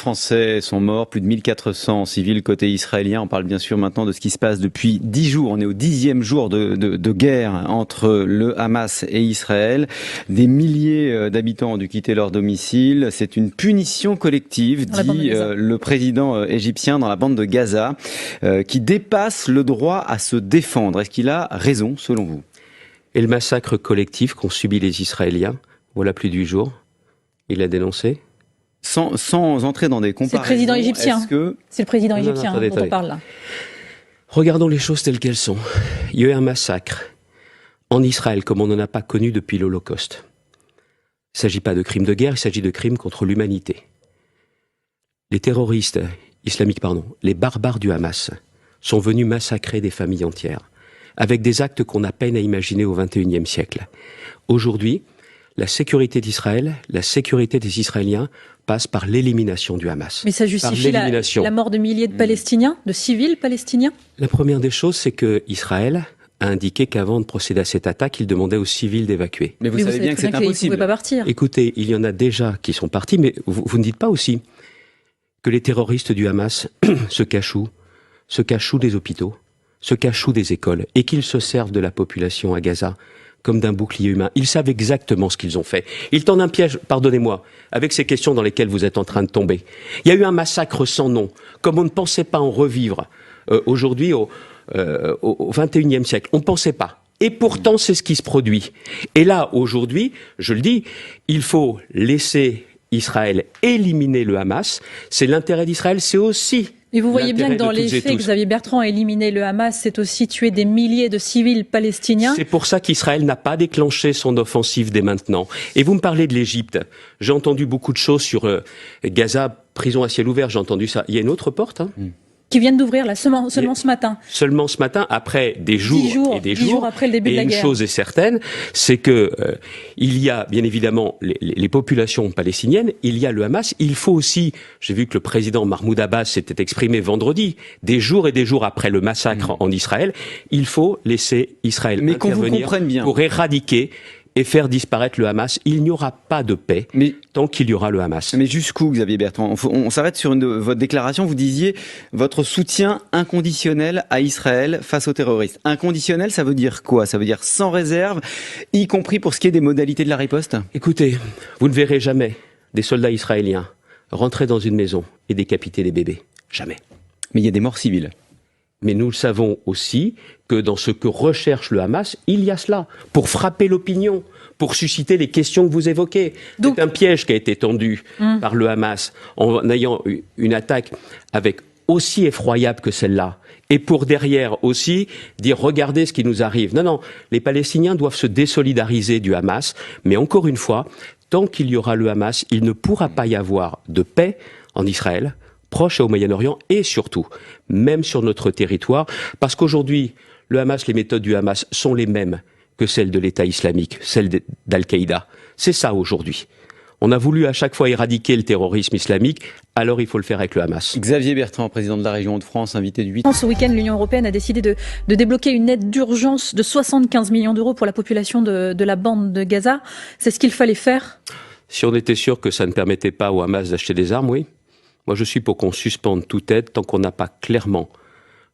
Français sont morts, plus de 1400 civils côté israélien. On parle bien sûr maintenant de ce qui se passe depuis 10 jours. On est au 10e jour de guerre entre le Hamas et Israël. Des milliers d'habitants ont dû quitter leur domicile. C'est une punition collective, dit le président égyptien, dans la bande de Gaza, qui dépasse le droit à se défendre. Est-ce qu'il a raison, selon vous ? Et le massacre collectif qu'ont subi les Israéliens, voilà plus de 8 jours, il a dénoncé ? Sans entrer dans des comparaisons, c'est le président égyptien. C'est le président égyptien dont on parle là. Regardons les choses telles qu'elles sont. Il y a eu un massacre en Israël comme on n'en a pas connu depuis l'Holocauste. Il ne s'agit pas de crimes de guerre, il s'agit de crimes contre l'humanité. Les terroristes islamiques, les barbares du Hamas sont venus massacrer des familles entières, avec des actes qu'on a peine à imaginer au XXIe siècle. Aujourd'hui, la sécurité d'Israël, la sécurité des Israéliens passe par l'élimination du Hamas. Mais ça justifie la mort de milliers de Palestiniens, de civils palestiniens ? La première des choses, c'est que Israël a indiqué qu'avant de procéder à cette attaque, il demandait aux civils d'évacuer. Mais vous savez bien que c'est impossible. Ils ne pouvaient pas partir. Écoutez, il y en a déjà qui sont partis, mais vous ne dites pas aussi que les terroristes du Hamas se cachent des hôpitaux, se cachent des écoles, et qu'ils se servent de la population à Gaza comme d'un bouclier humain. Ils savent exactement ce qu'ils ont fait. Ils tendent un piège, pardonnez-moi, avec ces questions dans lesquelles vous êtes en train de tomber. Il y a eu un massacre sans nom, comme on ne pensait pas en revivre aujourd'hui au XXIe siècle. On ne pensait pas. Et pourtant, c'est ce qui se produit. Et là, aujourd'hui, je le dis, il faut laisser Israël éliminer le Hamas. C'est l'intérêt d'Israël, c'est aussi... Et vous voyez bien que dans les faits, Xavier Bertrand a éliminé le Hamas, c'est aussi tuer des milliers de civils palestiniens. C'est pour ça qu'Israël n'a pas déclenché son offensive dès maintenant. Et vous me parlez de l'Égypte. J'ai entendu beaucoup de choses sur Gaza, prison à ciel ouvert, j'ai entendu ça. Il y a une autre porte, qui viennent d'ouvrir là seulement ce matin. Seulement ce matin, après des jours et des jours après le début de la guerre. Et une chose est certaine, c'est que il y a bien évidemment les populations palestiniennes, il y a le Hamas. Il faut aussi, j'ai vu que le président Mahmoud Abbas s'était exprimé vendredi, des jours et des jours après le massacre en Israël, il faut laisser Israël intervenir pour éradiquer et faire disparaître le Hamas. Il n'y aura pas de paix tant qu'il y aura le Hamas. Mais jusqu'où, Xavier Bertrand ? On s'arrête sur votre déclaration. Vous disiez votre soutien inconditionnel à Israël face aux terroristes. Inconditionnel, ça veut dire quoi ? Ça veut dire sans réserve, y compris pour ce qui est des modalités de la riposte ? Écoutez, vous ne verrez jamais des soldats israéliens rentrer dans une maison et décapiter des bébés. Jamais. Mais il y a des morts civiles. Mais nous le savons aussi que dans ce que recherche le Hamas, il y a cela, pour frapper l'opinion, pour susciter les questions que vous évoquez. C'est un piège qui a été tendu par le Hamas en ayant une attaque avec aussi effroyable que celle-là. Et pour derrière aussi dire regardez ce qui nous arrive. Non, les Palestiniens doivent se désolidariser du Hamas. Mais encore une fois, tant qu'il y aura le Hamas, il ne pourra pas y avoir de paix en Israël, Proche et au Moyen-Orient, et surtout, même sur notre territoire, parce qu'aujourd'hui, le Hamas, les méthodes du Hamas sont les mêmes que celles de l'État islamique, celles d'Al-Qaïda. C'est ça aujourd'hui. On a voulu à chaque fois éradiquer le terrorisme islamique, alors il faut le faire avec le Hamas. Xavier Bertrand, président de la région Hauts-de-France, invité du 8. Ce week-end, l'Union européenne a décidé de débloquer une aide d'urgence de 75 millions d'euros pour la population de la bande de Gaza. C'est ce qu'il fallait faire ? Si on était sûr que ça ne permettait pas au Hamas d'acheter des armes, oui. Moi, je suis pour qu'on suspende toute aide tant qu'on n'a pas clairement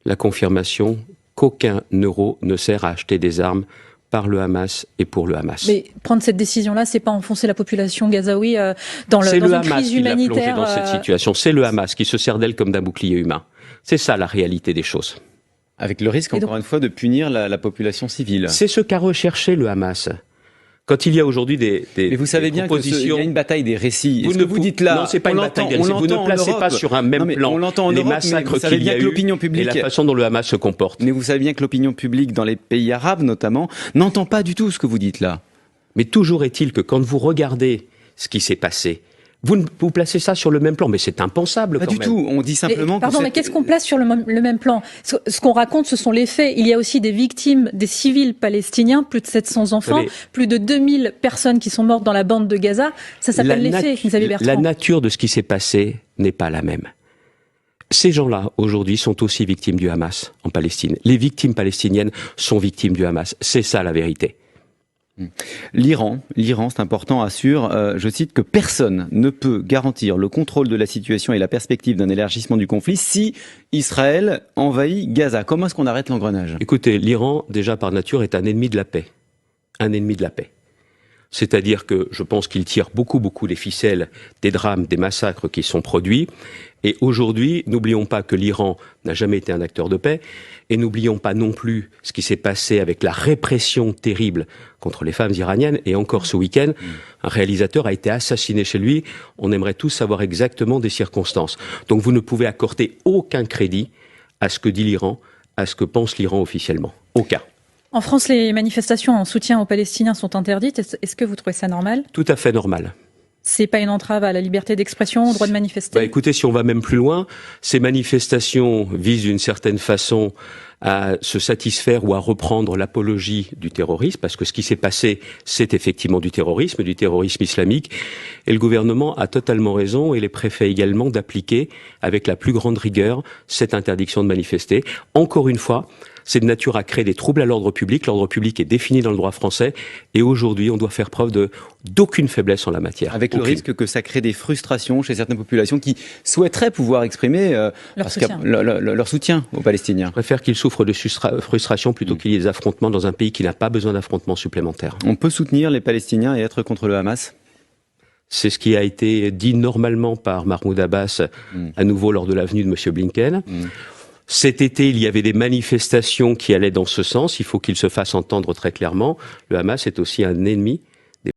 la confirmation qu'aucun euro ne sert à acheter des armes par le Hamas et pour le Hamas. Mais prendre cette décision-là, c'est pas enfoncer la population gazaoui dans une crise humanitaire. C'est le Hamas qui l'a plongé dans cette situation. C'est le Hamas qui se sert d'elle comme d'un bouclier humain. C'est ça la réalité des choses. Avec le risque, encore une fois, de punir la population civile. C'est ce qu'a recherché le Hamas. Quand il y a aujourd'hui mais vous savez bien qu'il y a une bataille des récits. Vous dites là, non, c'est pas une bataille des récits. Vous ne placez pas sur un même plan les massacres qu'il y a eu et la façon dont le Hamas se comporte. Mais vous savez bien que l'opinion publique dans les pays arabes notamment n'entend pas du tout ce que vous dites là. Mais toujours est-il que quand vous regardez ce qui s'est passé, vous placez ça sur le même plan, mais c'est impensable quand même. Pas du tout, on dit simplement mais qu'est-ce qu'on place sur le même plan ? Ce qu'on raconte, ce sont les faits. Il y a aussi des victimes, des civils palestiniens, plus de 700 enfants, plus de 2000 personnes qui sont mortes dans la bande de Gaza. Ça s'appelle les faits, Xavier Bertrand. La nature de ce qui s'est passé n'est pas la même. Ces gens-là, aujourd'hui, sont aussi victimes du Hamas en Palestine. Les victimes palestiniennes sont victimes du Hamas. C'est ça la vérité. L'Iran, c'est important, assure, je cite, que personne ne peut garantir le contrôle de la situation et la perspective d'un élargissement du conflit si Israël envahit Gaza. Comment est-ce qu'on arrête l'engrenage? Écoutez, l'Iran, déjà par nature, est un ennemi de la paix. Un ennemi de la paix. C'est-à-dire que je pense qu'il tire beaucoup les ficelles des drames, des massacres qui sont produits. Et aujourd'hui, n'oublions pas que l'Iran n'a jamais été un acteur de paix. Et n'oublions pas non plus ce qui s'est passé avec la répression terrible contre les femmes iraniennes. Et encore ce week-end, un réalisateur a été assassiné chez lui. On aimerait tous savoir exactement des circonstances. Donc vous ne pouvez accorder aucun crédit à ce que dit l'Iran, à ce que pense l'Iran officiellement. Aucun. En France, les manifestations en soutien aux Palestiniens sont interdites. Est-ce que vous trouvez ça normal? Tout à fait normal. C'est pas une entrave à la liberté d'expression, au droit de manifester? Écoutez, si on va même plus loin, ces manifestations visent d'une certaine façon à se satisfaire ou à reprendre l'apologie du terrorisme, parce que ce qui s'est passé, c'est effectivement du terrorisme islamique, et le gouvernement a totalement raison, et les préfets également, d'appliquer avec la plus grande rigueur cette interdiction de manifester. Encore une fois, c'est de nature à créer des troubles à l'ordre public. L'ordre public est défini dans le droit français, et aujourd'hui, on doit faire preuve d'aucune faiblesse en la matière. Avec le risque que ça crée des frustrations chez certaines populations qui souhaiteraient pouvoir exprimer leur soutien aux Palestiniens. Je préfère qu'ils souffrent de frustration plutôt qu'il y ait des affrontements dans un pays qui n'a pas besoin d'affrontements supplémentaires. On peut soutenir les Palestiniens et être contre le Hamas? C'est ce qui a été dit normalement par Mahmoud Abbas, à nouveau lors de la venue de M. Blinken. Cet été, il y avait des manifestations qui allaient dans ce sens. Il faut qu'il se fasse entendre très clairement. Le Hamas est aussi un ennemi